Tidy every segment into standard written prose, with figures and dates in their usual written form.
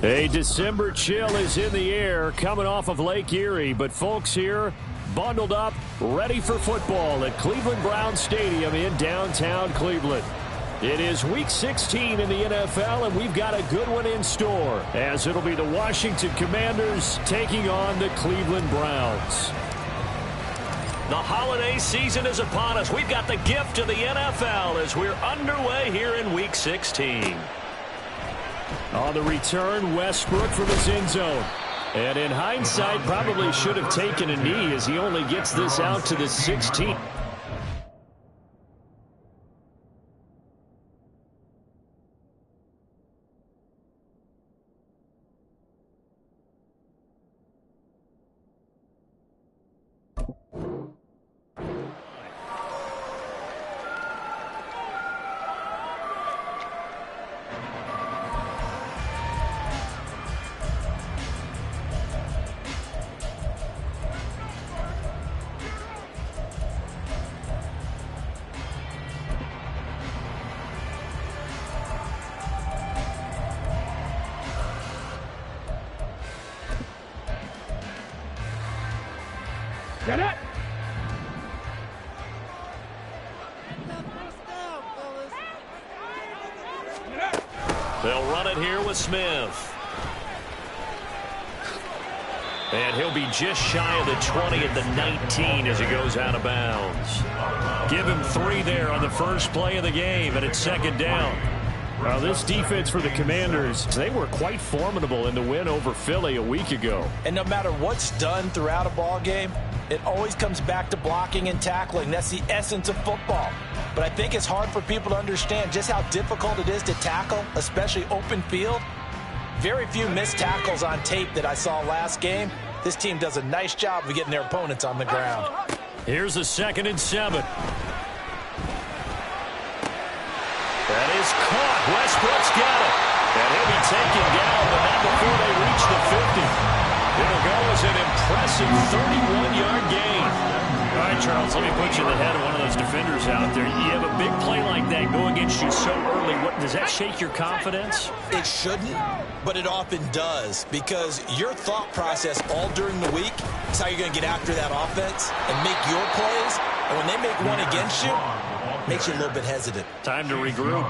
A December chill is in the air coming off of Lake Erie, but folks here bundled up, ready for football at Cleveland Browns Stadium in downtown Cleveland. It is Week 16 in the NFL, and we've got a good one in store, as it'll be the Washington Commanders taking on the Cleveland Browns. The holiday season is upon us. We've got the gift of the NFL as we're underway here in Week 16. On the return, Westbrook from his end zone. And in hindsight, probably should have taken a knee as he only gets this out to the 16. Get it! They'll run it here with Smith. And he'll be just shy of the 20 at the 19 as he goes out of bounds. Give him 3 there on the first play of the game, and it's second down. Well, this defense for the Commanders, they were quite formidable in the win over Philly a week ago. And no matter what's done throughout a ball game, it always comes back to blocking and tackling. That's the essence of football. But I think it's hard for people to understand just how difficult it is to tackle, especially open field. Very few missed tackles on tape that I saw last game. This team does a nice job of getting their opponents on the ground. Here's a 2nd and 7. That is caught. Westbrook's got it. And he'll be taken down, but not before they reach the 50. It'll go as an impressive 31-yard gain. All right, Charles, let me put you in the head of one of those defenders out there. You have a big play like that go against you so early. Does that shake your confidence? It shouldn't, but it often does, because your thought process all during the week is how you're going to get after that offense and make your plays. And when they make one against you, it makes you a little bit hesitant. Time to regroup.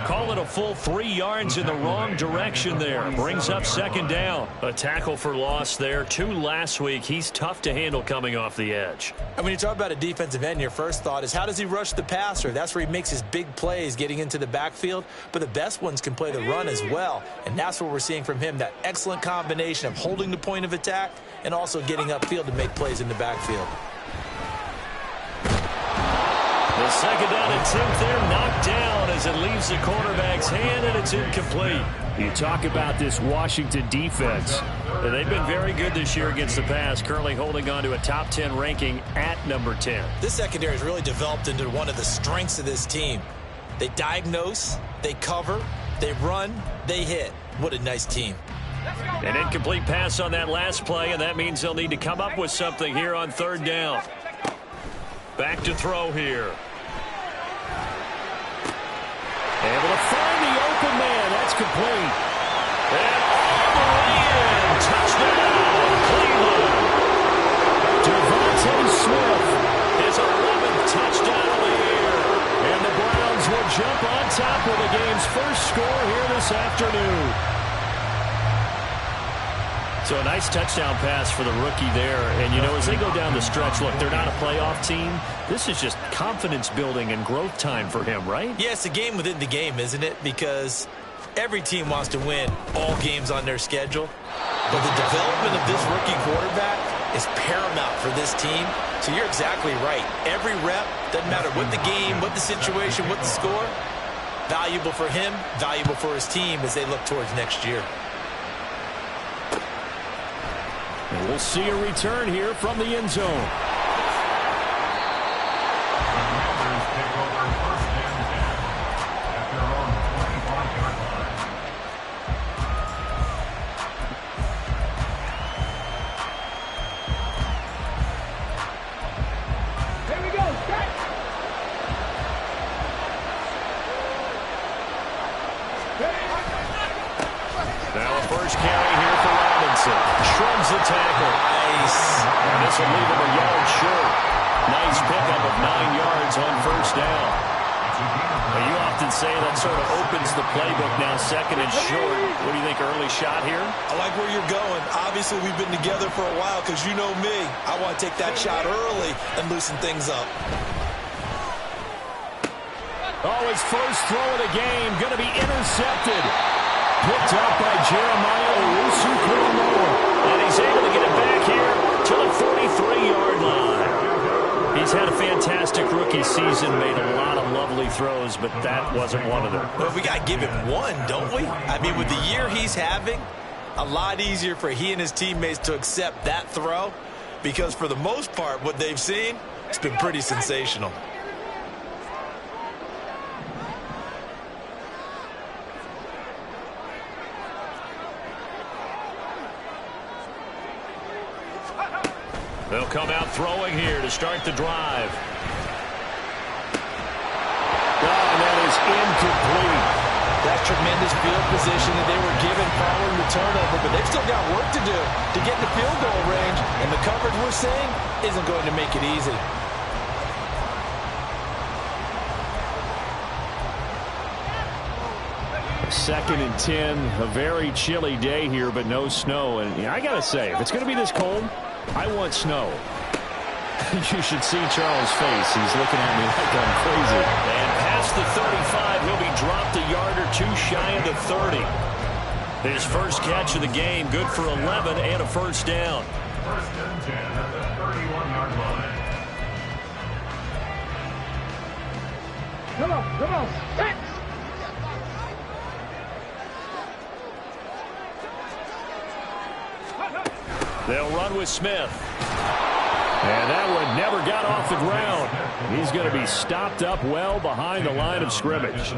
Call it a full 3 yards in the wrong direction there. Brings up second down. A tackle for loss there. 2 last week. He's tough to handle coming off the edge. And when you talk about a defensive end, your first thought is, how does he rush the passer? That's where he makes his big plays getting into the backfield. But the best ones can play the run as well. And that's what we're seeing from him, that excellent combination of holding the point of attack and also getting upfield to make plays in the backfield. The second down attempt there knocked down as it leaves the quarterback's hand, and it's incomplete. You talk about this Washington defense. They've been very good this year against the pass, currently holding on to a top 10 ranking at number 10. This secondary has really developed into one of the strengths of this team. They diagnose, they cover, they run, they hit. What a nice team. An incomplete pass on that last play, and that means they'll need to come up with something here on 3rd down. Back to throw here. Able to find the open man. That's complete. And all the way in. Touchdown, Cleveland. Devontae Smith. His 11th touchdown of the year. And the Browns will jump on top of the game's first score here this afternoon. So a nice touchdown pass for the rookie there. And, you know, as they go down the stretch, look, they're not a playoff team. This is just confidence building and growth time for him, right? Yeah, it's a game within the game, isn't it? Because every team wants to win all games on their schedule. But the development of this rookie quarterback is paramount for this team. So you're exactly right. Every rep, doesn't matter what the game, what the situation, what the score, valuable for him, valuable for his team as they look towards next year. And we'll see a return here from the end zone. Now a first carry here for Robinson. Shrugs the tackle. Nice. And this will leave him a yard short. Nice pickup of 9 yards on first down. Well, you often say that sort of opens the playbook now, second and short. What do you think, early shot here? I like where you're going. Obviously, we've been together for a while because you know me. I want to take that shot early and loosen things up. Oh, his first throw of the game going to be intercepted. Picked up by Jeremiah Owusu-Koramoah. And he's able to get it back here to the 43-yard line. He's had a fantastic rookie season, made a lot of lovely throws, but that wasn't one of them. Well, we got to give him one, don't we? I mean, with the year he's having, a lot easier for he and his teammates to accept that throw because for the most part, what they've seen, it's been pretty sensational. They'll come out throwing here to start the drive. Oh, and that is incomplete. That's tremendous field position that they were given following the turnover, but they've still got work to do to get in the field goal range, and the coverage we're seeing isn't going to make it easy. Second and 10, a very chilly day here, but no snow. And I got to say, if it's going to be this cold, I want snow. You should see Charles' face. He's looking at me like I'm crazy. And past the 35, he'll be dropped a yard or two shy of the 30. His first catch of the game, good for 11 and a first down. First and 10 at the 31-yard line. Come on, six! They'll run with Smith. And that one never got off the ground. He's going to be stopped up well behind the line of scrimmage.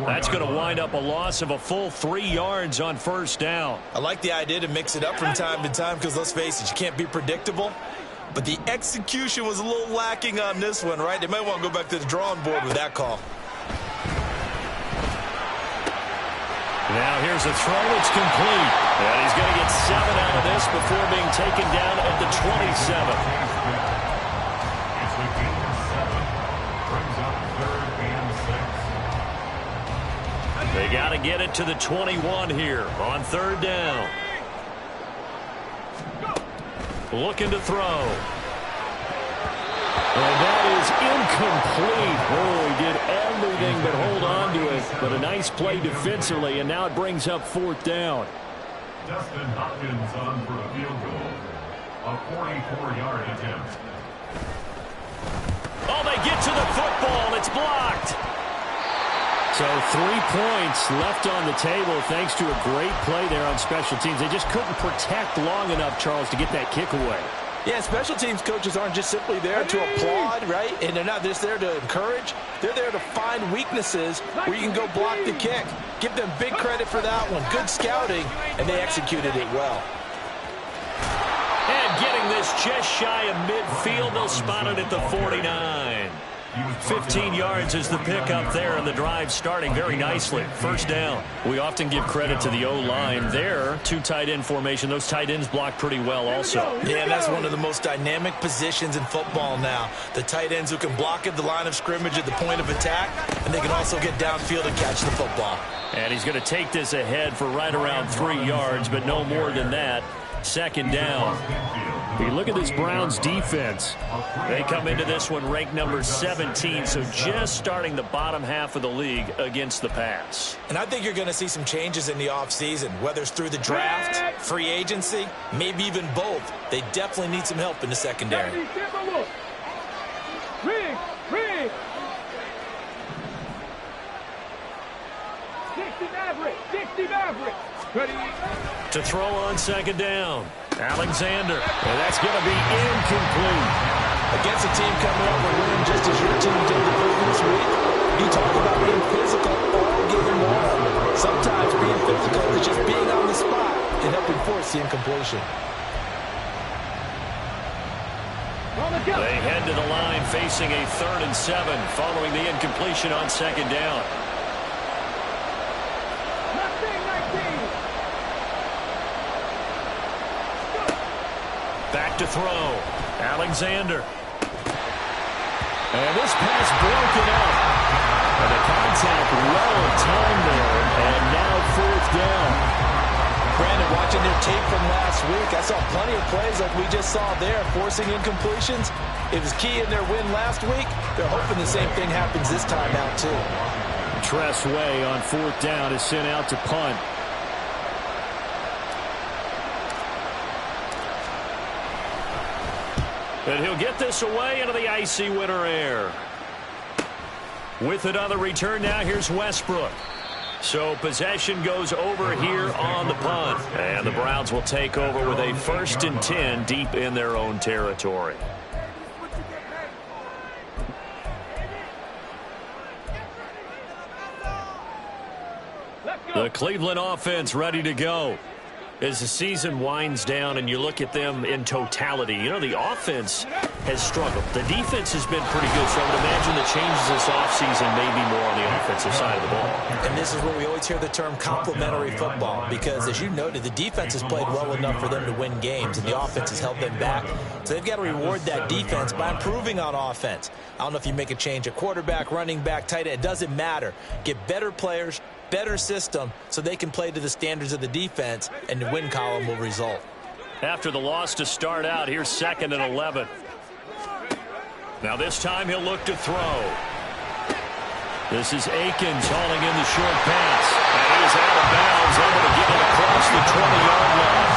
That's going to wind up a loss of a full 3 yards on first down. I like the idea to mix it up from time to time because, let's face it, you can't be predictable. But the execution was a little lacking on this one, right? They might want to go back to the drawing board with that call. Now here's a throw. It's complete. And he's going to get 7 out of this before being taken down at the 27. It's a gain of 7. Brings up 3rd and 6. They got to get it to the 21 here on 3rd down. Looking to throw. And that is incomplete. Oh, he did everything but hold on to it. But a nice play defensively, and now it brings up 4th down. Dustin Hopkins on for a field goal. A 44-yard attempt. Oh, they get to the football. It's blocked. So 3 points left on the table thanks to a great play there on special teams. They just couldn't protect long enough, Charles, to get that kick away. Yeah, special teams coaches aren't just simply there to applaud, right? And they're not just there to encourage. They're there to find weaknesses where you can go block the kick. Give them big credit for that one. Good scouting, and they executed it well. And getting this just shy of midfield, they'll spot it at the 49. 15 yards is the pickup there, and the drive starting very nicely. First down. We often give credit to the O-line there. 2 tight end formation. Those tight ends block pretty well also. Yeah, that's one of the most dynamic positions in football now. The tight ends who can block at the line of scrimmage at the point of attack, and they can also get downfield and catch the football. And he's going to take this ahead for right around 3 yards, but no more than that. Second down. You look at this Browns defense. They come into this one ranked number 17, so just starting the bottom half of the league against the pass. And I think you're going to see some changes in the offseason, whether it's through the draft, free agency, maybe even both. They definitely need some help in the secondary. Rig! 60 Maverick! Ready? To throw on second down. Alexander. And that's going to be incomplete. Against a team coming up with a win just as your team did the previous week, you talk about being physical all game long. Sometimes being physical is just being on the spot and helping force the incompletion. They head to the line facing a 3rd and 7 following the incompletion on second down. Back to throw. Alexander. And this pass broken up. And the contact well timed there. And now 4th down. Brandon, watching their tape from last week, I saw plenty of plays like we just saw there, forcing incompletions. It was key in their win last week. They're hoping the same thing happens this time out, too. Tress Way on 4th down is sent out to punt. And he'll get this away into the icy winter air. With it on the return now, here's Westbrook. So possession goes over here on the punt. And the Browns will take over with a 1st and 10 deep in their own territory. The Cleveland offense ready to go. As the season winds down and you look at them in totality, you know, the offense has struggled. The defense has been pretty good, so I would imagine the changes this offseason may be more on the offensive side of the ball. And this is where we always hear the term complementary football, because as you noted, the defense has played well enough for them to win games, and the offense has held them back. So they've got to reward that defense by improving on offense. I don't know if you make a change at quarterback, running back, tight end. It doesn't matter. Get better players, better system, so they can play to the standards of the defense, and the win column will result. After the loss to start out, here's 2nd and 11. Now this time he'll look to throw. This is Akins hauling in the short pass. And he's out of bounds, able to get it across the 20-yard line.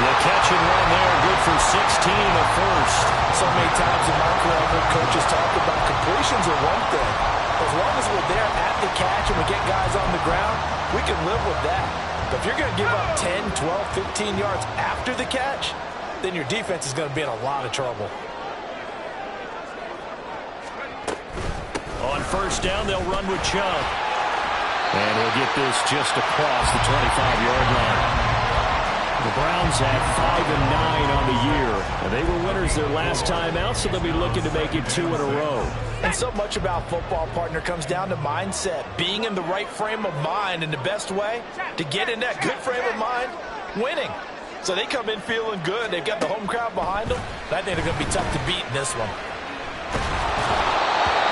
The catch and run there, good for 16 and a first. So many times in my career, I've heard coaches talk about completions are one thing. As long as we're there at the catch and we get guys on the ground, we can live with that. But if you're going to give up 10, 12, 15 yards after the catch, then your defense is going to be in a lot of trouble. On 1st down, they'll run with Chubb. And he'll get this just across the 25-yard line. The Browns have 5-9 on the year. And they were winners their last time out, so they'll be looking to make it 2 in a row. And so much about football, partner, comes down to mindset. Being in the right frame of mind, and the best way to get in that good frame of mind, winning. So they come in feeling good. They've got the home crowd behind them. I think they're going to be tough to beat in this one.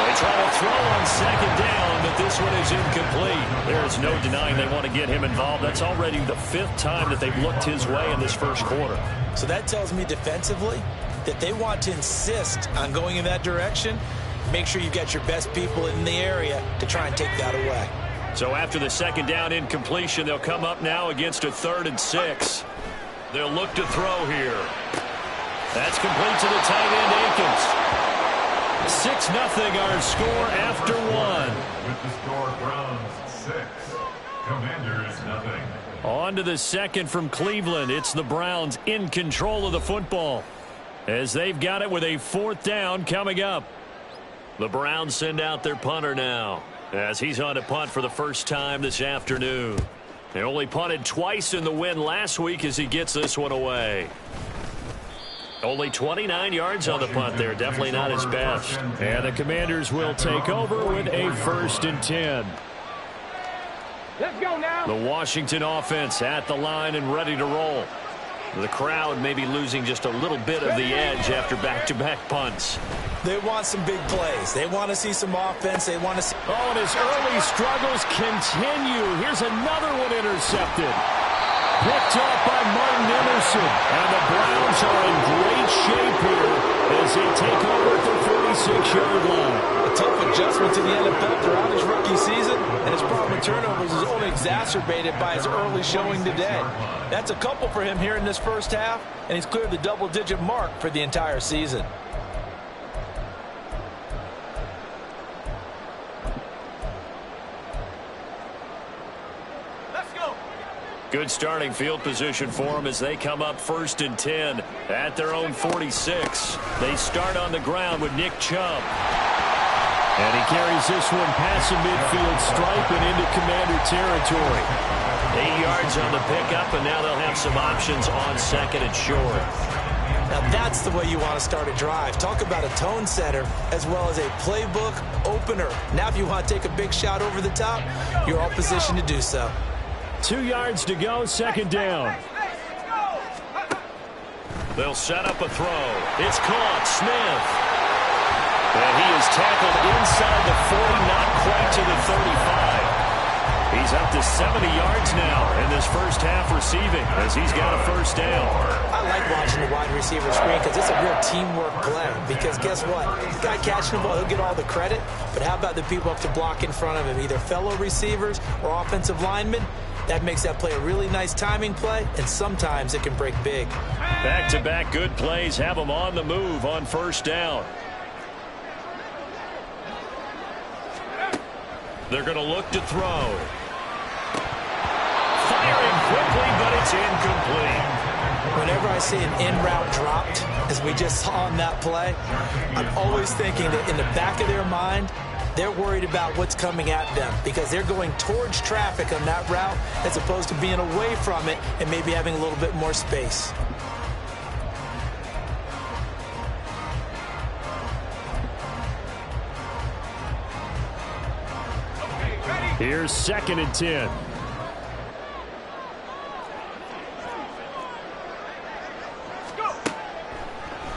They try to throw on 2nd down, but this one is incomplete. There is no denying they want to get him involved. That's already the 5th time that they've looked his way in this first quarter. So that tells me defensively that they want to insist on going in that direction. Make sure you've got your best people in the area to try and take that away. So after the 2nd down incompletion, they'll come up now against a 3rd and 6. They'll look to throw here. That's complete to the tight end, Akins. 6-0 our score after 1. With the score, Browns 6, Commanders nothing. On to the 2nd from Cleveland. It's the Browns in control of the football as they've got it with a 4th down coming up. The Browns send out their punter now as he's on to punt for the first time this afternoon. They only punted twice in the win last week as he gets this one away. Only 29 yards on the punt there. Definitely not his best. And the Commanders will take over with a 1st and 10. Let's go now. The Washington offense at the line and ready to roll. The crowd may be losing just a little bit of the edge after back-to-back punts. They want some big plays. They want to see some offense. They want to see... Oh, and his early struggles continue. Here's another one intercepted. Picked up by Martin Emerson. And the Browns are in great shape here as they take over at the 46-yard line. A tough adjustment to the NFL throughout his rookie season, and his problem with turnovers is only exacerbated by his early showing today. That's a couple for him here in this first half, and he's cleared the double-digit mark for the entire season. Good starting field position for them as they come up 1st and 10 at their own 46. They start on the ground with Nick Chubb. And he carries this one past the midfield stripe and into Commander territory. 8 yards on the pickup, and now they'll have some options on 2nd and short. Now that's the way you want to start a drive. Talk about a tone setter as well as a playbook opener. Now if you want to take a big shot over the top, you're all positioned to do so. 2 yards to go, 2nd down. They'll set up a throw. It's caught. Smith. And he is tackled inside the 40, not quite to the 35. He's up to 70 yards now in this first half receiving as he's got a first down. I like watching the wide receiver screen because it's a real teamwork play. Because guess what? The guy catching the ball, he'll get all the credit. But how about the people up to block in front of him, either fellow receivers or offensive linemen? That makes that play a really nice timing play, and sometimes it can break big. Back-to-back good plays have them on the move on first down. They're going to look to throw. Firing quickly, but it's incomplete. Whenever I see an in-route dropped, as we just saw on that play, I'm always thinking that in the back of their mind, they're worried about what's coming at them because they're going towards traffic on that route as opposed to being away from it and maybe having a little bit more space. Here's 2nd and 10.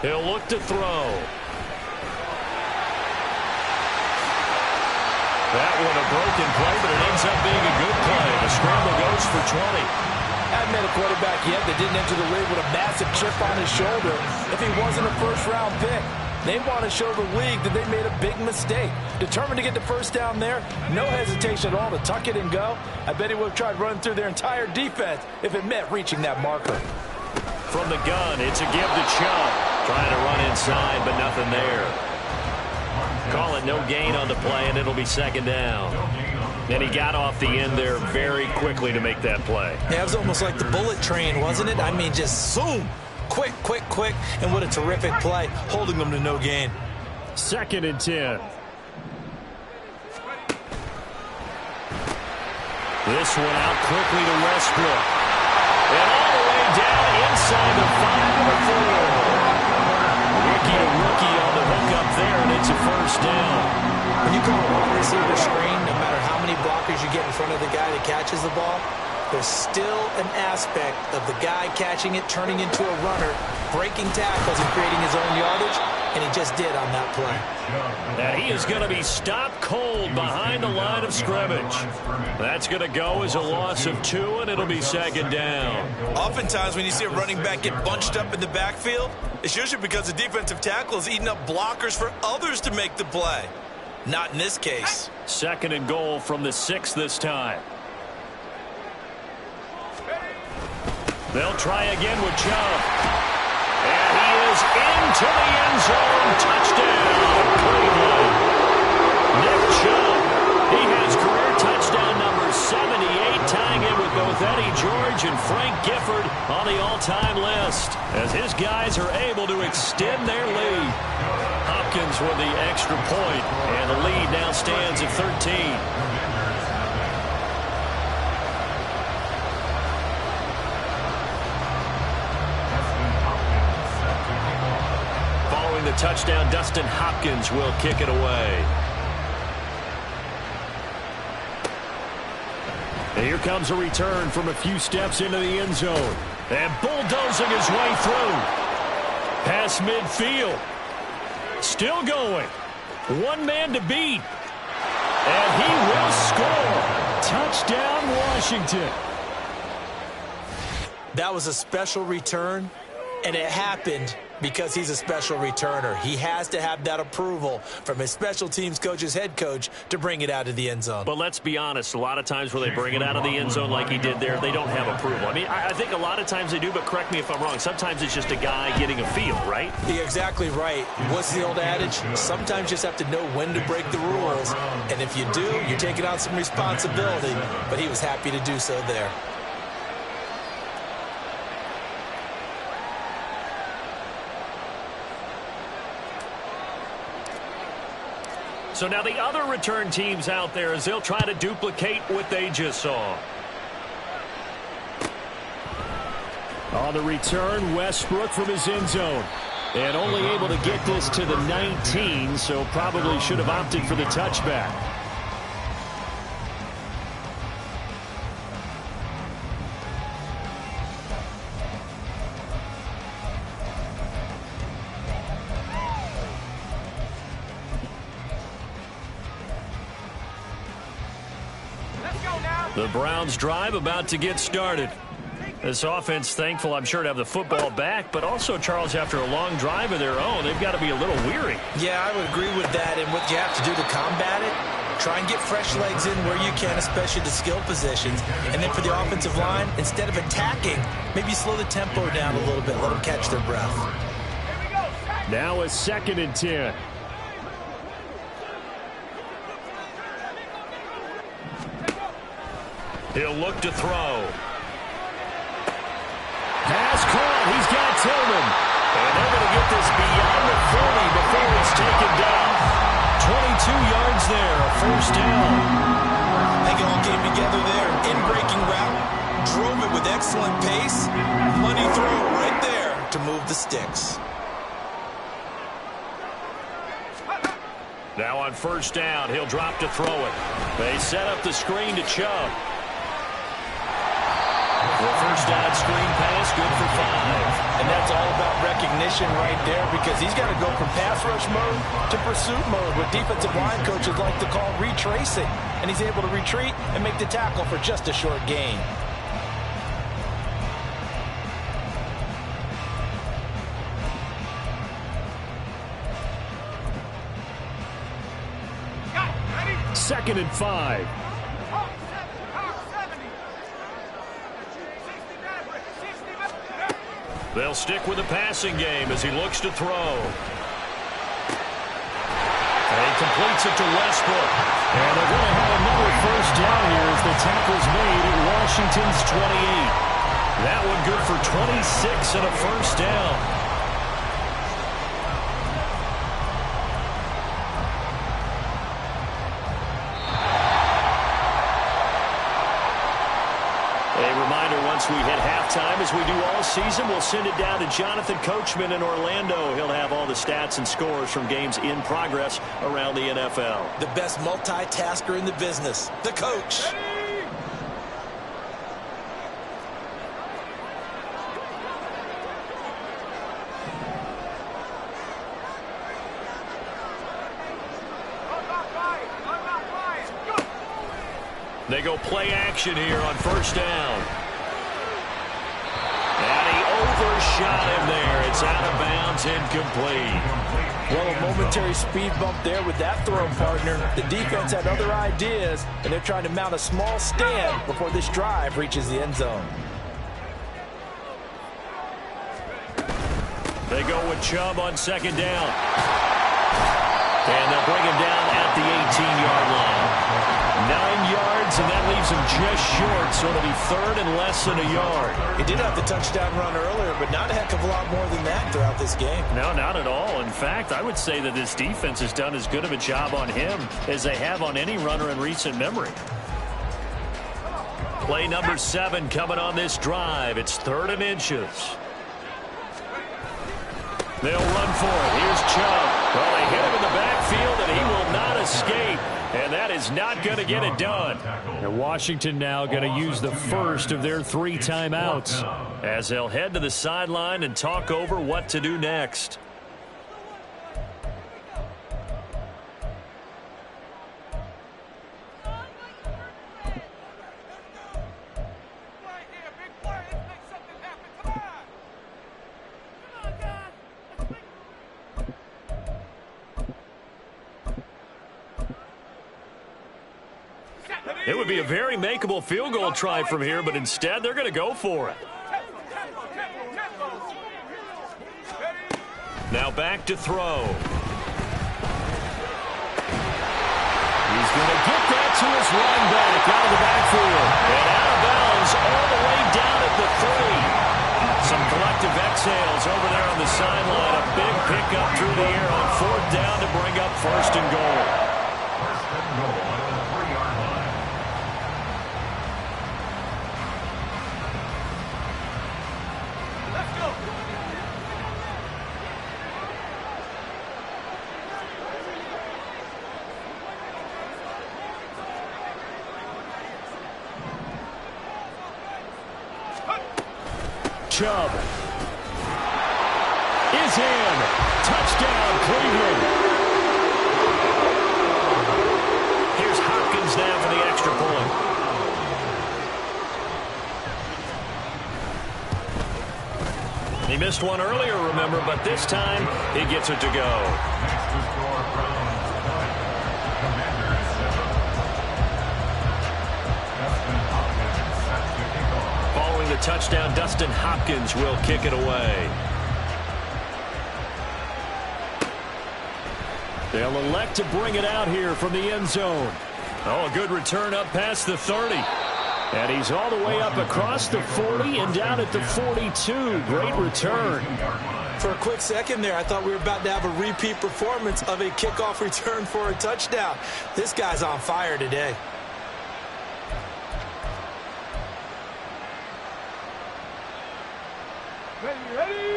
He'll look to throw. That one a broken play, but it ends up being a good play. The scramble goes for 20. Haven't met a quarterback yet that didn't enter the league with a massive chip on his shoulder if he wasn't a first-round pick. They want to show the league that they made a big mistake. Determined to get the first down there, no hesitation at all to tuck it and go. I bet he would have tried running through their entire defense if it meant reaching that marker. From the gun, it's a give to Chubb. Trying to run inside, but nothing there. Call it no gain on the play, and it'll be 2nd down. And he got off the end there very quickly to make that play. Yeah, it was almost like the bullet train, wasn't it? I mean, just zoom. Quick, quick, quick. And what a terrific play, holding them to no gain. 2nd and 10. This one out quickly to Westbrook. And all the way down inside the 5 of the 4. Rookie to rookie on the hook up there, and it's a first down. When you call a wide receiver screen, no matter how many blockers you get in front of the guy that catches the ball, there's still an aspect of the guy catching it, turning into a runner, breaking tackles and creating his own yardage, and he just did on that play. And he is going to be stopped cold behind the line of scrimmage. That's going to go as a loss of 2, and it'll be 2nd down. Oftentimes when you see a running back get bunched up in the backfield, it's usually because the defensive tackle is eating up blockers for others to make the play. Not in this case. 2nd and goal from the 6 this time. They'll try again with Chubb. And he is into the end zone. Touchdown, Cleveland. Nick Chubb. He has career touchdown number 78, tying it with both Eddie George and Frank Gifford on the all-time list, as his guys are able to extend their lead. Hopkins with the extra point, and the lead now stands at 13. The touchdown, Dustin Hopkins will kick it away. And here comes a return from a few steps into the end zone. And bulldozing his way through. Past midfield. Still going. One man to beat. And he will score. Touchdown, Washington. That was a special return, and it happened because he's a special returner. He has to have that approval from his special teams coach's head coach to bring it out of the end zone. But let's be honest, a lot of times where they bring it out of the end zone like he did there, they don't have approval. I mean, I think a lot of times they do, but correct me if I'm wrong. Sometimes it's just a guy getting a feel, right? You're exactly right. What's the old adage? Sometimes you just have to know when to break the rules. And if you do, you're taking on some responsibility. But he was happy to do so there. So now the other return teams out there as they'll try to duplicate what they just saw. On the return, Westbrook from his end zone. And only able to get this to the 19, so probably should have opted for the touchback. The Browns drive about to get started. This offense thankful, I'm sure, to have the football back, but also, Charles, after a long drive of their own, they've got to be a little weary. Yeah, I would agree with that, and what you have to do to combat it, try and get fresh legs in where you can, especially the skill positions. And then for the offensive line, instead of attacking, maybe slow the tempo down a little bit, let them catch their breath. Now a 2nd and 10. He'll look to throw. Pass caught. He's got Tillman. And they're going to get this beyond the 40 before it's taken down. 22 yards there, a first down. I think it all came together there. In-breaking route, drove it with excellent pace. Money throw right there to move the sticks. Now on first down, he'll drop to throw it. They set up the screen to Chubb. The first down screen pass, good for 5. And that's all about recognition right there, because he's got to go from pass rush mode to pursuit mode, what defensive line coaches like to call retracing. And he's able to retreat and make the tackle for just a short gain. Second and 5. They'll stick with the passing game as he looks to throw. And he completes it to Westbrook. And they're going to have another first down here as the tackle's made at Washington's 28. That one good for 26 and a first down. Once we hit halftime, as we do all season, we'll send it down to Jonathan Coachman in Orlando. He'll have all the stats and scores from games in progress around the NFL. The best multitasker in the business, the coach. They go play action here on first down. Overshot him there. It's out of bounds, incomplete. Well, a momentary speed bump there with that throw, partner. The defense had other ideas, and they're trying to mount a small stand before this drive reaches the end zone. They go with Chubb on second down. And they'll bring him down at the 18-yard line. 9 yards, and that leaves him just short, so it'll be third and less than a yard. He did have the touchdown run earlier, but not a heck of a lot more than that throughout this game. No, not at all. In fact, I would say that this defense has done as good of a job on him as they have on any runner in recent memory. Play number 7 coming on this drive. It's 3rd and inches. They'll run for it. Here's Chubb. Well, they hit him in the backfield, and he will not escape. And that is not going to get it done. And Washington now going to use the first of their 3 timeouts as they'll head to the sideline and talk over what to do next. It would be a very makeable field goal try from here, but instead they're going to go for it. Now back to throw. He's going to get that to his running back out of the backfield. And out of bounds all the way down at the 3. Some collective exhales over there on the sideline. A big pickup through the air on 4th down to bring up 1st and goal. First and goal on the 3-yard line. Let's go. Chubb is in. Touchdown, Cleveland. Here's Hopkins now for the extra point. He missed one earlier, remember, but this time he gets it to go. Next to score, Browns 1. Commanders 7. Dustin Hopkins set to kick off. Following the touchdown, Dustin Hopkins will kick it away. They'll elect to bring it out here from the end zone. Oh, a good return up past the 30. And he's all the way up across the 40 and down at the 42. Great return. For a quick second there, I thought we were about to have a repeat performance of a kickoff return for a touchdown. This guy's on fire today.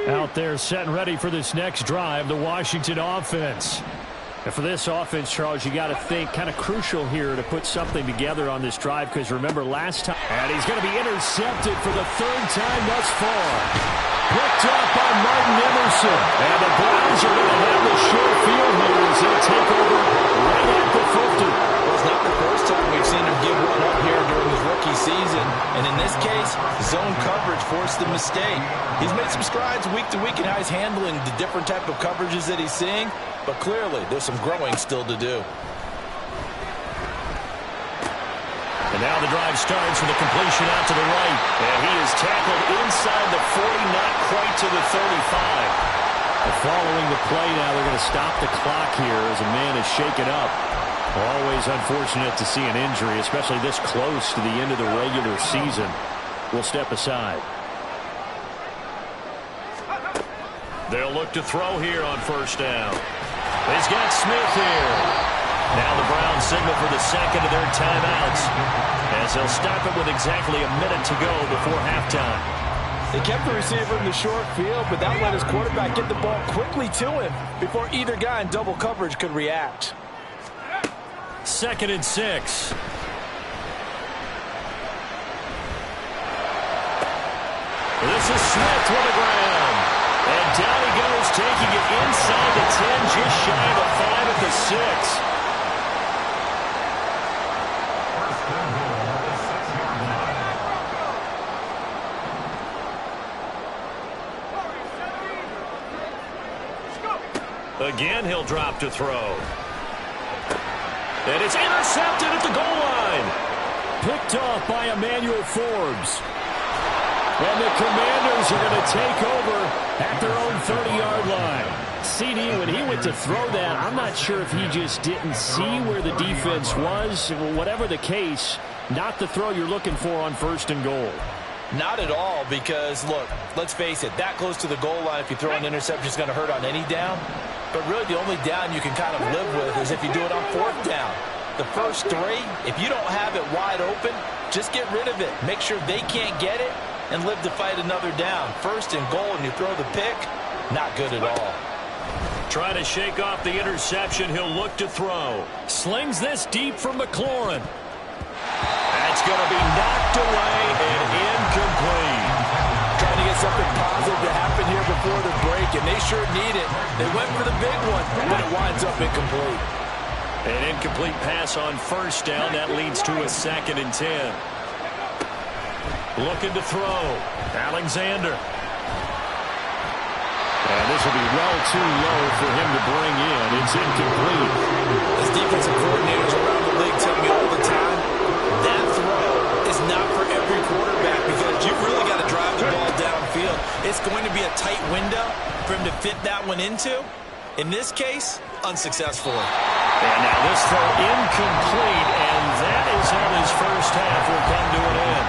Out there set and ready for this next drive, the Washington offense. And for this offense, Charles, you got to think kind of crucial here to put something together on this drive, because remember last time. And he's going to be intercepted for the third time thus far. Picked up by Martin Emerson. And the Browns are going to have the short field here as they take over right at the 50. Well, it's not the first time we've seen him give one up here during his rookie season. And in this case, zone coverage forced the mistake. He's made some strides week to week in how he's handling the different type of coverages that he's seeing. But clearly, there's some growing still to do. And now the drive starts with a completion out to the right. And he is tackled inside the 40, not quite to the 35. And following the play now, they're going to stop the clock here as a man is shaken up. Always unfortunate to see an injury, especially this close to the end of the regular season. We'll step aside. They'll look to throw here on first down. He's got Smith here. Now the Browns signal for the second of their timeouts, as they'll stop it with exactly a minute to go before halftime. They kept the receiver in the short field, but that let his quarterback get the ball quickly to him before either guy in double coverage could react. 2nd and 6. This is Smith with the ground. And down he goes, taking it inside the 10, just shy of a 5 at the 6. First and goal at the 6-yard line. Again, he'll drop to throw. And it's intercepted at the goal line. Picked off by Emmanuel Forbes. And the Commanders are going to take over at their own 30-yard line. CD, when he went to throw that, I'm not sure if he just didn't see where the defense was. Whatever the case, not the throw you're looking for on 1st and goal. Not at all, because, look, let's face it, that close to the goal line, if you throw an interception, is going to hurt on any down. But really, the only down you can kind of live with is if you do it on 4th down. The first 3, if you don't have it wide open, just get rid of it. Make sure they can't get it and live to fight another down. 1st and goal, and you throw the pick, not good at all. Trying to shake off the interception, he'll look to throw. Slings this deep for McLaurin. That's going to be knocked away and incomplete. Trying to get something positive to happen here before the break, and they sure need it. They went for the big one, but it winds up incomplete. An incomplete pass on 1st down. That leads to a 2nd and 10. Looking to throw. Alexander. And this will be well too low for him to bring in. It's incomplete. As defensive coordinators around the league tell me all the time, that throw is not for every quarterback, because you've really got to drive the ball downfield. It's going to be a tight window for him to fit that one into. In this case, unsuccessfully. And now this throw incomplete, and that is how his first half will come to an end.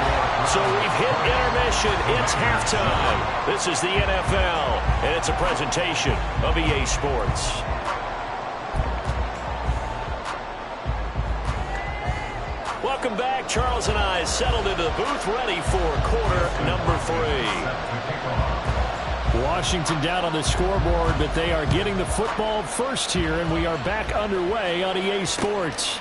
So we've hit intermission. It's halftime. This is the NFL, and it's a presentation of EA Sports. Welcome back. Charles and I settled into the booth, ready for quarter number 3. Washington down on the scoreboard, but they are getting the football first here, and we are back underway on EA Sports.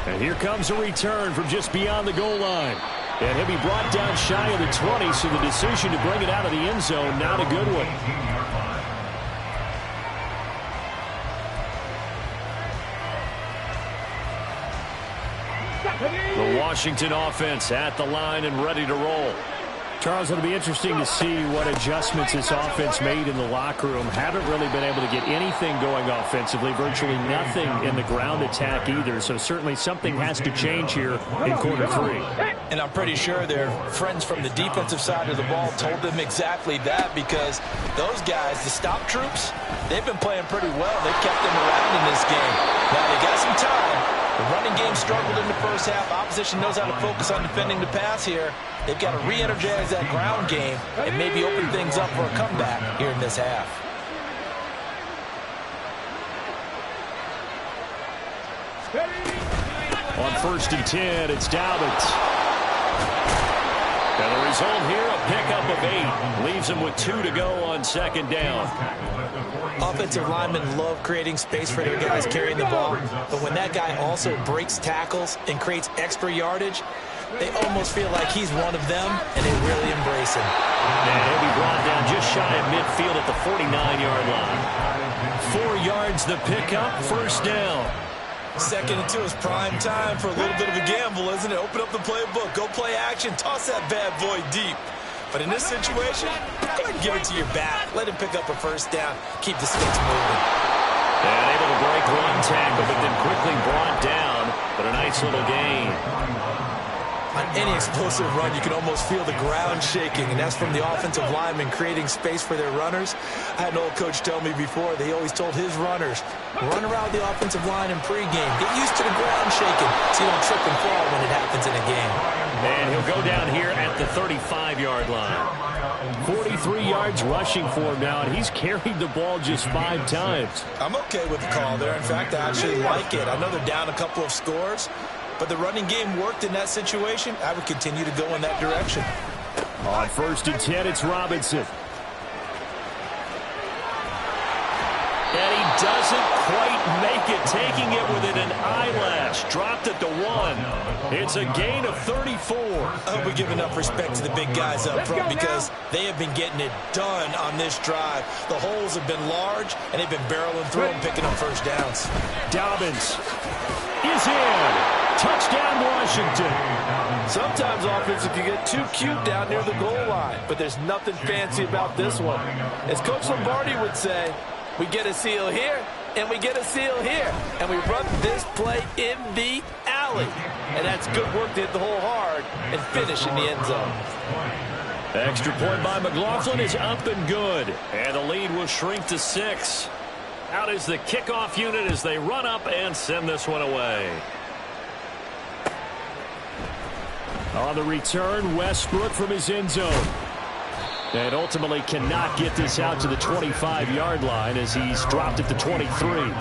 And here comes a return from just beyond the goal line. And he'll be brought down shy of the 20, so the decision to bring it out of the end zone, not a good one. The Washington offense at the line and ready to roll. Charles, it'll be interesting to see what adjustments this offense made in the locker room. Haven't really been able to get anything going offensively, virtually nothing in the ground attack either. So certainly something has to change here in quarter 3. And I'm pretty sure their friends from the defensive side of the ball told them exactly that, because those guys, the stop troops, they've been playing pretty well. They've kept them around in this game. Now they got some time. The running game struggled in the first half. Opposition knows how to focus on defending the pass here. They've got to re-energize that ground game and maybe open things up for a comeback here in this half. On 1st and 10, it's Dobbins. And the result here, a pickup of 8. Leaves him with 2 to go on 2nd down. Offensive linemen love creating space for their guys carrying the ball, but when that guy also breaks tackles and creates extra yardage, they almost feel like he's one of them, and they really embrace him. And he'll be brought down just shy of midfield at the 49-yard line. 4 yards the pickup, 1st down. 2nd and 2 is prime time for a little bit of a gamble, isn't it? Open up the playbook, go play action, toss that bad boy deep. But in this situation, go ahead and give it to your back. Let him pick up a 1st down. Keep the sticks moving. And able to break one tackle, but then quickly brought down. But a nice little gain. On any explosive run, you can almost feel the ground shaking, and that's from the offensive linemen creating space for their runners. I had an old coach tell me before, they always told his runners, run around the offensive line in pregame. Get used to the ground shaking so you don't trip and fall when it happens in a game. And he'll go down here at the 35-yard line. 43 yards rushing for him now, and he's carried the ball just 5 times. I'm okay with the call there. In fact, I actually like it. I know they're down a couple of scores, but the running game worked in that situation. I would continue to go in that direction. On 1st and 10, it's Robinson. And he doesn't quite make it, taking it within an eyelash. Dropped at the 1. It's a gain of 34. I hope we give enough respect to the big guys up front, because they have been getting it done on this drive. The holes have been large, and they've been barreling through and picking up 1st downs. Dobbins is in. Touchdown, Washington. Sometimes offenses can get too cute down near the goal line, but there's nothing fancy about this one. As Coach Lombardi would say, we get a seal here, and we get a seal here, and we run this play in the alley. And that's good work to hit the hole hard and finish in the end zone. Extra point by McLaughlin is up and good. And the lead will shrink to 6. Out is the kickoff unit as they run up and send this one away. On the return, Westbrook from his end zone. And ultimately cannot get this out to the 25-yard line as he's dropped at the 23.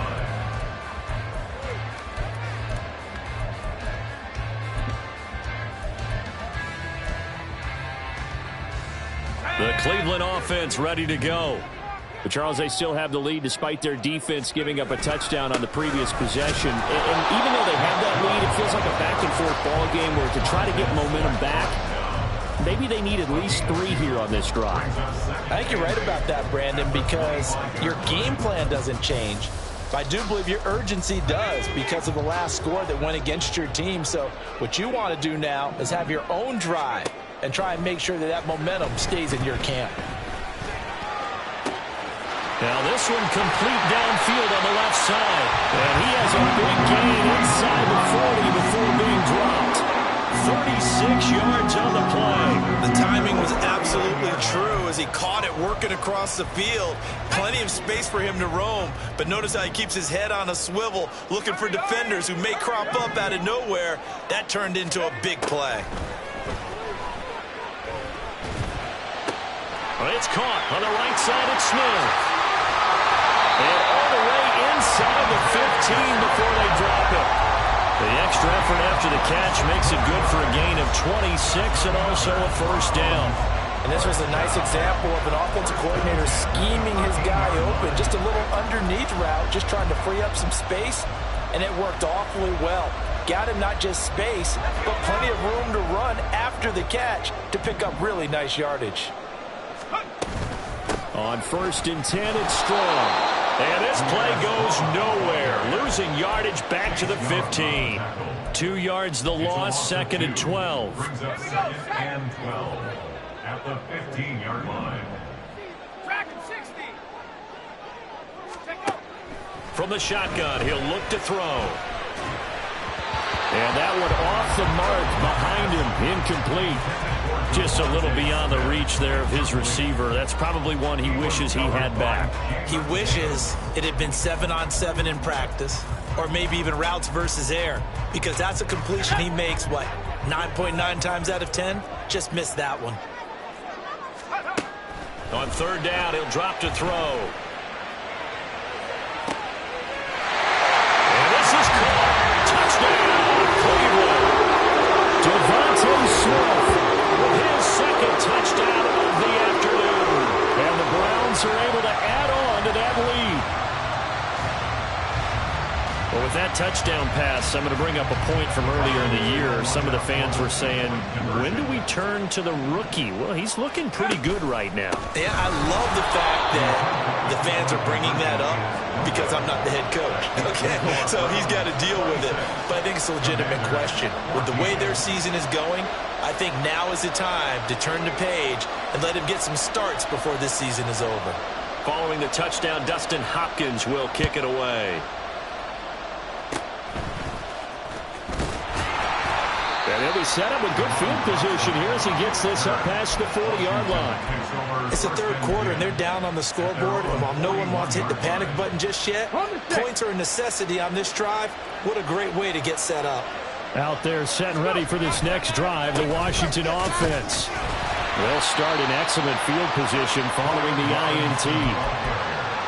The Cleveland offense ready to go. But, Charles, they still have the lead despite their defense giving up a touchdown on the previous possession. And even though they have that lead, it feels like a back-and-forth ball game where to try to get momentum back, maybe they need at least 3 here on this drive. I think you're right about that, Brandon, because your game plan doesn't change. I do believe your urgency does because of the last score that went against your team. So what you want to do now is have your own drive and try and make sure that that momentum stays in your camp. Now this one complete downfield on the left side. And he has a big gain inside the 40 before being dropped. 36 yards on the play. The timing was absolutely true as he caught it working across the field. Plenty of space for him to roam, but notice how he keeps his head on a swivel looking for defenders who may crop up out of nowhere. That turned into a big play. Well, it's caught on the right side. It's Smith. And all the way inside the 15 before they drop it. The extra effort after the catch makes it good for a gain of 26 and also a 1st down. And this was a nice example of an offensive coordinator scheming his guy open. Just a little underneath route, just trying to free up some space, and it worked awfully well. Got him not just space, but plenty of room to run after the catch to pick up really nice yardage. On 1st and 10, it's Strong. And this play goes nowhere. Losing yardage back to the 15. 2 yards the loss, 2nd and 12. at the 15-yard line. Track him 60. From the shotgun, he'll look to throw. And that one off the mark behind him, incomplete. Just a little beyond the reach there of his receiver. That's probably one he wishes he had back. He wishes it had been 7-on-7 in practice, or maybe even routes versus air, because that's a completion he makes, what, 9.9 times out of 10? Just missed that one. On third down, he'll drop to throw. And this is caught. Touchdown, Cleveland. Devontae Smith with his second touchdown of the afternoon. And the Browns are able to add on to that lead. Well, with that touchdown pass, I'm going to bring up a point from earlier in the year. Some of the fans were saying, when do we turn to the rookie? Well, he's looking pretty good right now. Yeah, I love the fact that the fans are bringing that up because I'm not the head coach. Okay, so he's got to deal with it. But I think it's a legitimate question. With the way their season is going, I think now is the time to turn the page and let him get some starts before this season is over. Following the touchdown, Dustin Hopkins will kick it away. And he'll be set up with good field position here as he gets this up past the 40-yard line. It's the third quarter, and they're down on the scoreboard. And while no one wants to hit the panic button just yet, points are a necessity on this drive. What a great way to get set up. Out there set and ready for this next drive, the Washington offense. They'll start in excellent field position following the INT.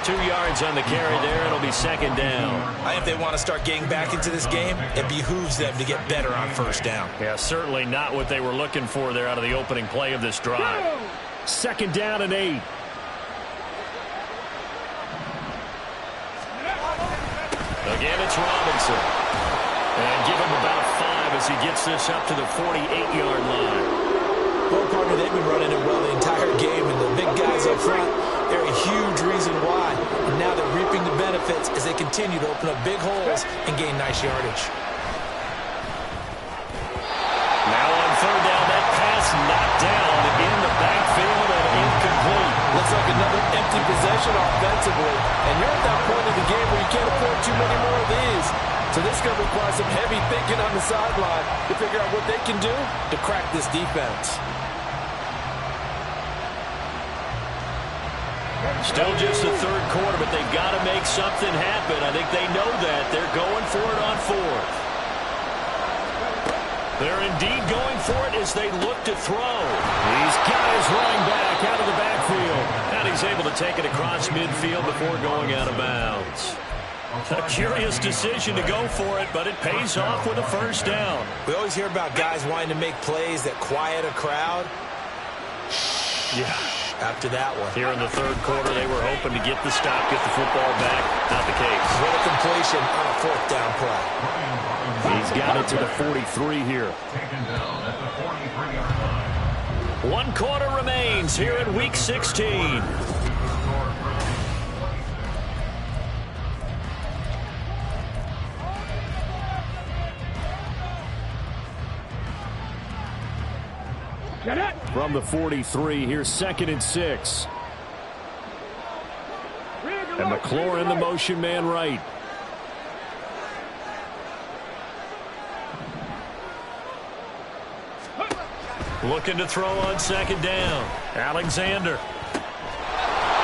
2 yards on the carry there. It'll be second down. I think if they want to start getting back into this game, it behooves them to get better on first down. Yeah, certainly not what they were looking for there out of the opening play of this drive. Second down and 8. Again, it's Robinson. And give him about 5 as he gets this up to the 48-yard line. Well, partner, they've been running it well the entire game, and the big guys up front, they're a huge reason why. And now they're reaping the benefits as they continue to open up big holes and gain nice yardage. Now on third down, that pass knocked down in the backfield and incomplete. Looks like another empty possession offensively. And you're at that point in the game where you can't afford too many more of these. So this is going to require some heavy thinking on the sideline to figure out what they can do to crack this defense. Still just the third quarter, but they've got to make something happen. I think they know that. They're going for it on fourth. They're indeed going for it as they look to throw. He's got his running back out of the backfield. And he's able to take it across midfield before going out of bounds. A curious decision to go for it, but it pays off with a first down. We always hear about guys wanting to make plays that quiet a crowd. Yeah. After that one. Here in the third quarter, they were hoping to get the stop, get the football back. Not the case. What a completion on a fourth down play. He's got it to the 43 here. Taken down at the 43-yard line. 1 quarter remains here in Week 16. From the 43, here's 2nd and 6. And McLaurin, the motion man right. Looking to throw on second down. Alexander.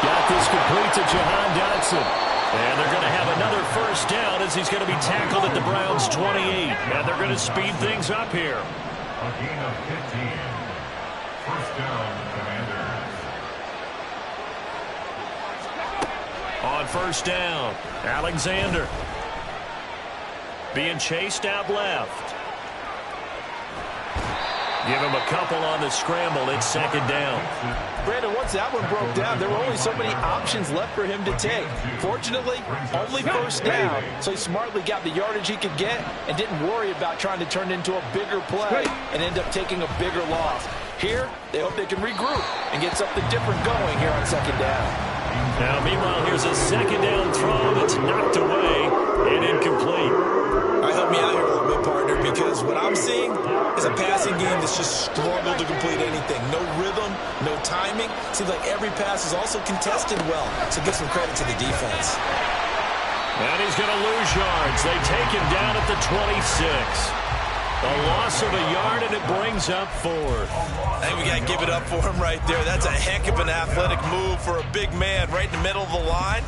Got this complete to Jahan Dotson. And they're going to have another first down as he's going to be tackled at the Browns' 28. And they're going to speed things up here. A gain of 15. First down, Commanders. On first down, Alexander. Being chased out left. Give him a couple on the scramble. It's second down. Brandon, once that one broke down, there were only so many options left for him to take. Fortunately, only first down, so he smartly got the yardage he could get and didn't worry about trying to turn it into a bigger play and end up taking a bigger loss. Here, they hope they can regroup and get something different going here on second down. Now, meanwhile, here's a second down throw that's knocked away and incomplete. All right, help me out here a little bit, partner, because what I'm seeing is a passing game that's just struggled to complete anything. No rhythm, no timing. Seems like every pass is also contested well, so give some credit to the defense. And he's going to lose yards. They take him down at the 26. A loss of a yard, and it brings up 4th. I think we got to give it up for him right there. That's a heck of an athletic move for a big man right in the middle of the line.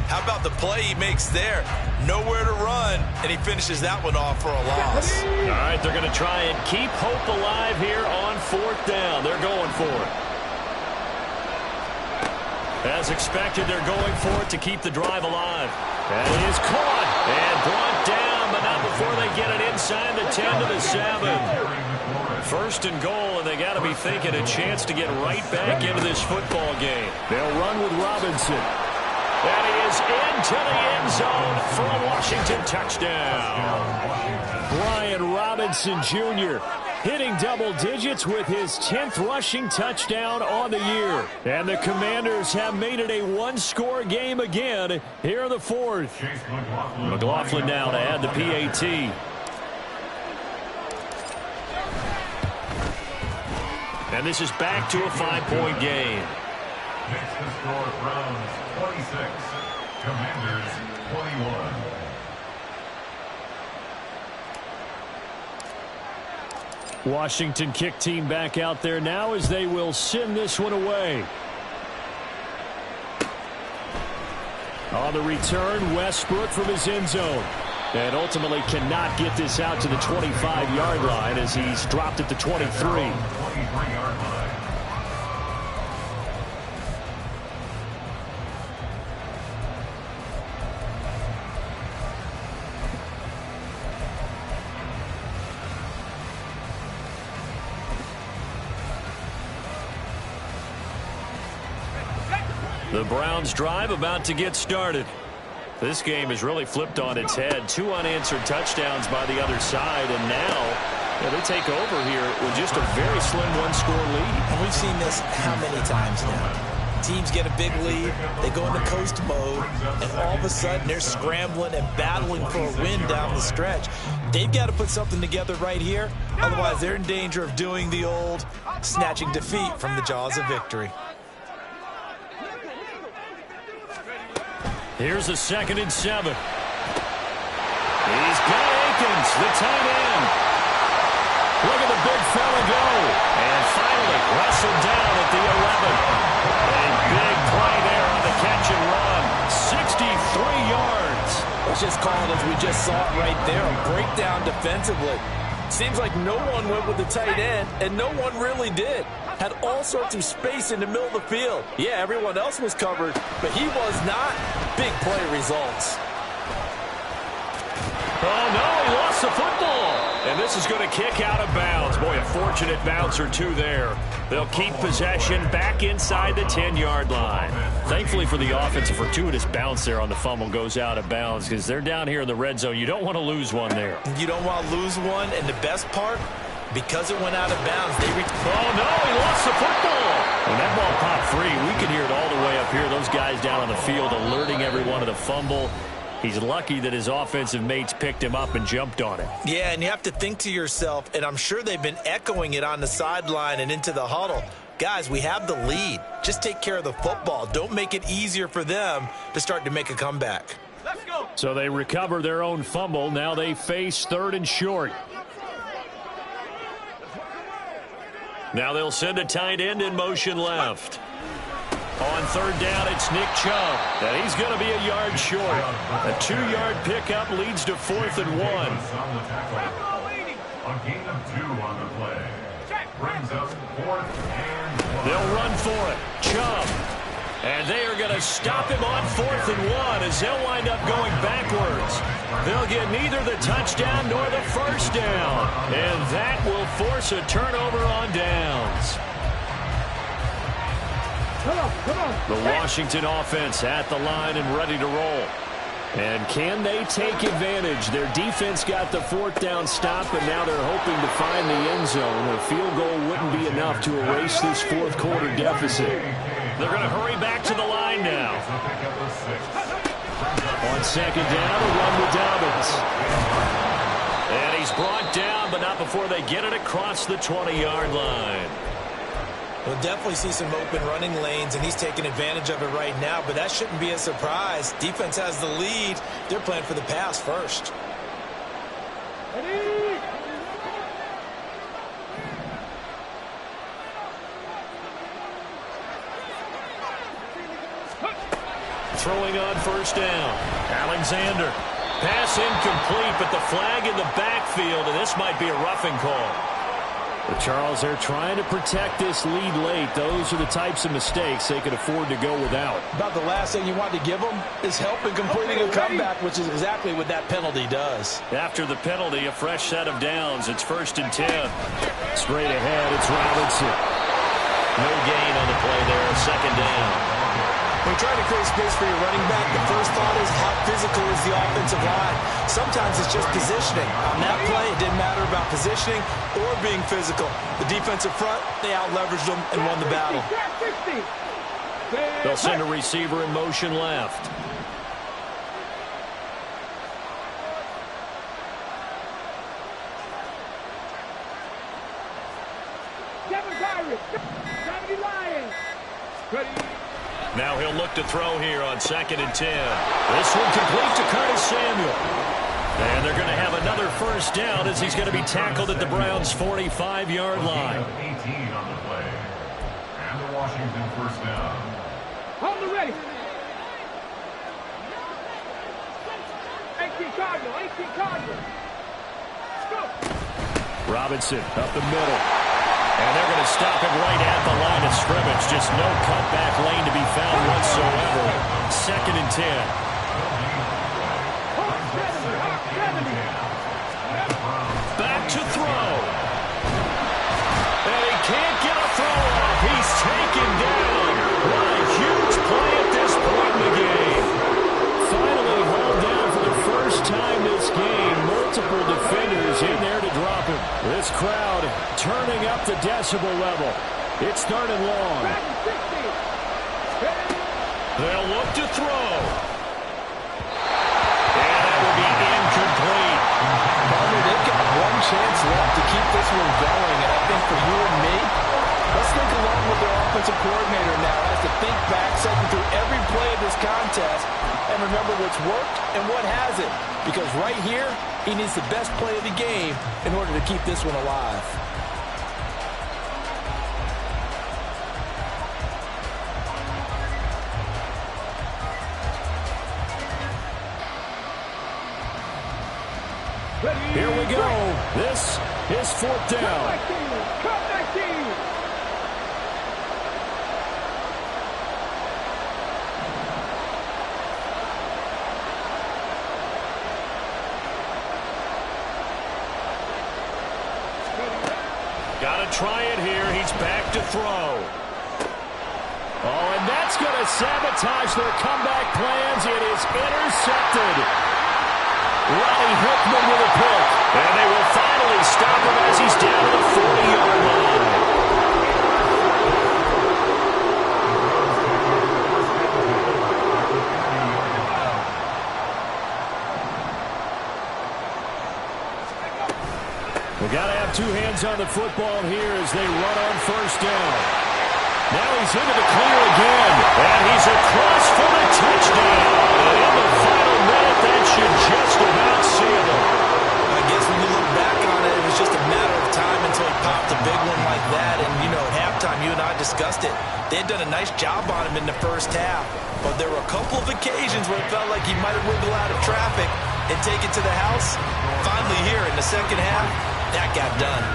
How about the play he makes there? Nowhere to run, and he finishes that one off for a loss. All right, they're going to try and keep hope alive here on 4th down. They're going for it. As expected, they're going for it to keep the drive alive. And he is caught and brought down, but not before they get it inside the 10 to the 7. 1st and goal, and they got to be thinking a chance to get right back into this football game. They'll run with Robinson. And he is into the end zone for a Washington touchdown. Brian Robinson Jr. hitting double digits with his 10th rushing touchdown on the year. And the Commanders have made it a one-score game again here in the 4th. McLaughlin now to add the PAT. And this is back to a 5-point game. Makes the score Browns 26, Commanders 21. Washington kick team back out there now as they will send this one away. On the return, Westbrook from his end zone. And ultimately cannot get this out to the 25-yard line as he's dropped at the 23. 23-yard line. The Browns drive about to get started. This game is really flipped on its head. 2 unanswered touchdowns by the other side, and now they take over here with just a very slim one-score lead. And we've seen this how many times now? Teams get a big lead, they go into coast mode, and all of a sudden they're scrambling and battling for a win down the stretch. They've got to put something together right here, otherwise they're in danger of doing the old snatching defeat from the jaws of victory. Here's a 2nd and 7. He's got Akins, the tight end. Look at the big fella go. And finally wrestled down at the 11. A big play there on the catch and run. 63 yards. Let's just call it as we just saw it right there. A breakdown defensively. Seems like no one went with the tight end, and no one really did. Had all sorts of space in the middle of the field. Yeah, everyone else was covered, but he was not. Big play results. Oh, no, he lost the football. And this is going to kick out of bounds. Boy, a fortunate bounce or two there. They'll keep possession back inside the 10-yard line. Thankfully for the offense, a fortuitous bounce there on the fumble goes out of bounds because they're down here in the red zone. You don't want to lose one there. You don't want to lose one, and the best part, because it went out of bounds, oh, no, he lost the football. When that ball popped free, we could hear it all the way up here. Those guys down on the field alerting everyone of the fumble. He's lucky that his offensive mates picked him up and jumped on it. Yeah, and you have to think to yourself, and I'm sure they've been echoing it on the sideline and into the huddle. Guys, we have the lead. Just take care of the football. Don't make it easier for them to start to make a comeback. Let's go. So they recover their own fumble. Now they face 3rd and short. Now they'll send a tight end in motion left. On 3rd down, it's Nick Chubb. And he's going to be a yard short. A 2-yard pickup leads to 4th and 1. A gain of 2 on the play. Brings up 4th and 1. They'll run for it. Chubb. And they are going to stop him on 4th and 1 as they'll wind up going backwards. They'll get neither the touchdown nor the first down. And that will force a turnover on downs. The Washington offense at the line and ready to roll. And can they take advantage? Their defense got the 4th down stop, and now they're hoping to find the end zone. A field goal wouldn't be enough to erase this 4th quarter deficit. They're going to hurry back to the line now. On 2nd down, a run with Dobbins. And he's brought down, but not before they get it across the 20-yard line. We'll definitely see some open running lanes, and he's taking advantage of it right now, but that shouldn't be a surprise. Defense has the lead. They're playing for the pass first. Throwing on first down. Alexander. Pass incomplete, but the flag in the backfield, and this might be a roughing call. But Charles, they're trying to protect this lead late. Those are the types of mistakes they could afford to go without. About the last thing you want to give them is help in completing a comeback, which is exactly what that penalty does. After the penalty, a fresh set of downs. It's 1st and 10. Straight ahead, it's Robinson. No gain on the play there. 2nd down. When you're trying to create space for your running back, the first thought is how physical is the offensive line. Sometimes it's just positioning. On that play, it didn't matter about positioning or being physical. The defensive front, they out-leveraged them and won the battle. They'll send a receiver in motion left. Now he'll look to throw here on 2nd and 10. This one complete to Curtis Samuel. And they're going to have another first down as he's going to be tackled at the Browns' 45-yard line. 18 on the play. And the Washington first down. Hold the ready. 18 Cardinal, 18 Cardinal. Let's go. Robinson up the middle. And they're going to stop him right at the line of scrimmage. Just no cutback lane to be found whatsoever. 2nd and 10. Back to throw. And he can't get a throw off. He's taken down. What a huge play at this point in the game. Finally hauled down for the first time this game. Multiple defenders in there to drop him. This crowd turning up the decibel level. It's 3rd and long. They'll look to throw. And that will be incomplete. Partner, they've got one chance left to keep this one going, and I think for you and me, let's think along with their offensive coordinator now as to think back, second through every play of this contest, and remember what's worked and what hasn't. Because right here, he needs the best play of the game in order to keep this one alive. Here we go. This is 4th down. Got to try it here. He's back to throw. Oh, and that's going to sabotage their comeback plans. It is intercepted. Ronnie Hickman with a pick. And they will finally stop him as he's down to the 40-yard line. We got to have two hands on the football here as they run on first down. Now he's into the clear again. And he's across for the touchdown. And in the final minute, that should just about seal it. I guess when you look back on it, it was just a matter of time until he popped a big one like that. And, you know, at halftime, you and I discussed it. They had done a nice job on him in the first half. But there were a couple of occasions where it felt like he might have wiggled out of traffic and take it to the house. Finally here in the second half, that got done.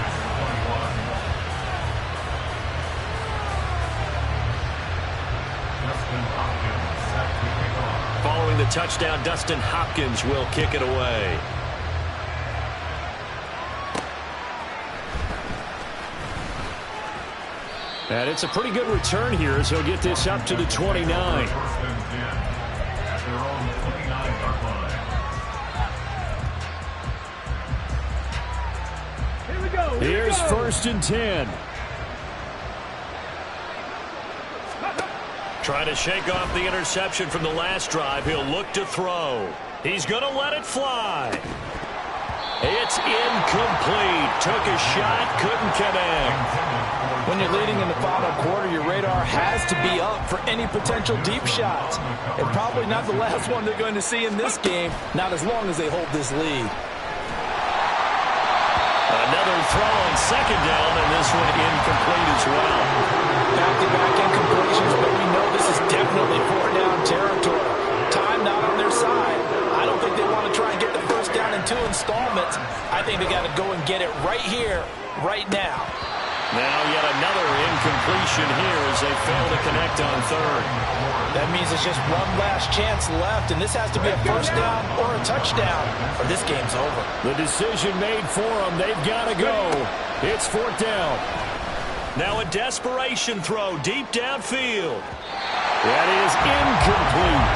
Following the touchdown, Dustin Hopkins will kick it away. And it's a pretty good return here as he'll get this up to the 29. Here's 1st and 10. Trying to shake off the interception from the last drive. He'll look to throw. He's going to let it fly. It's incomplete. Took a shot, couldn't connect. When you're leading in the final quarter, your radar has to be up for any potential deep shots. And probably not the last one they're going to see in this game, not as long as they hold this lead. Another throw on second down, and this one incomplete as well. Back-to-back incompletions, but we know this is definitely four-down territory. Time not on their side. I don't think they want to try and get the first down in 2 installments. I think they got to go and get it right here, right now. Now yet another incompletion here as they fail to connect on third. That means it's just one last chance left, and this has to be a first down or a touchdown, or this game's over. The decision made for them. They've got to go. It's 4th down. Now a desperation throw deep downfield. That is incomplete.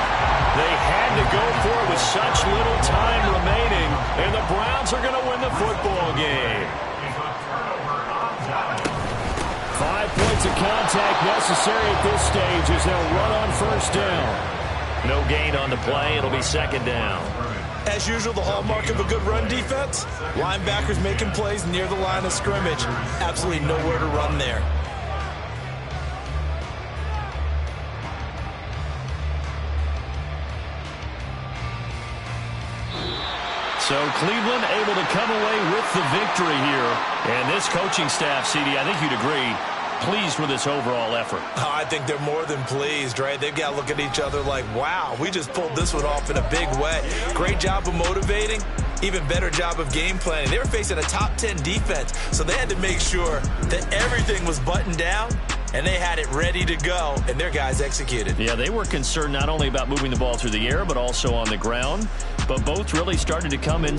They had to go for it with such little time remaining, and the Browns are going to win the football game. 5 points of contact necessary at this stage as they'll run on first down. No gain on the play. It'll be second down. As usual, the hallmark of a good run defense, linebackers making plays near the line of scrimmage. Absolutely nowhere to run there. So Cleveland able to come away with the victory here. And this coaching staff, CD, I think you'd agree, pleased with this overall effort. Oh, I think they're more than pleased, right? They've got to look at each other like, wow, we just pulled this one off in a big way. Great job of motivating. Even better job of game planning. They were facing a top 10 defense, so they had to make sure that everything was buttoned down, and they had it ready to go, and their guys executed. Yeah, they were concerned not only about moving the ball through the air, but also on the ground. But both really started to come in.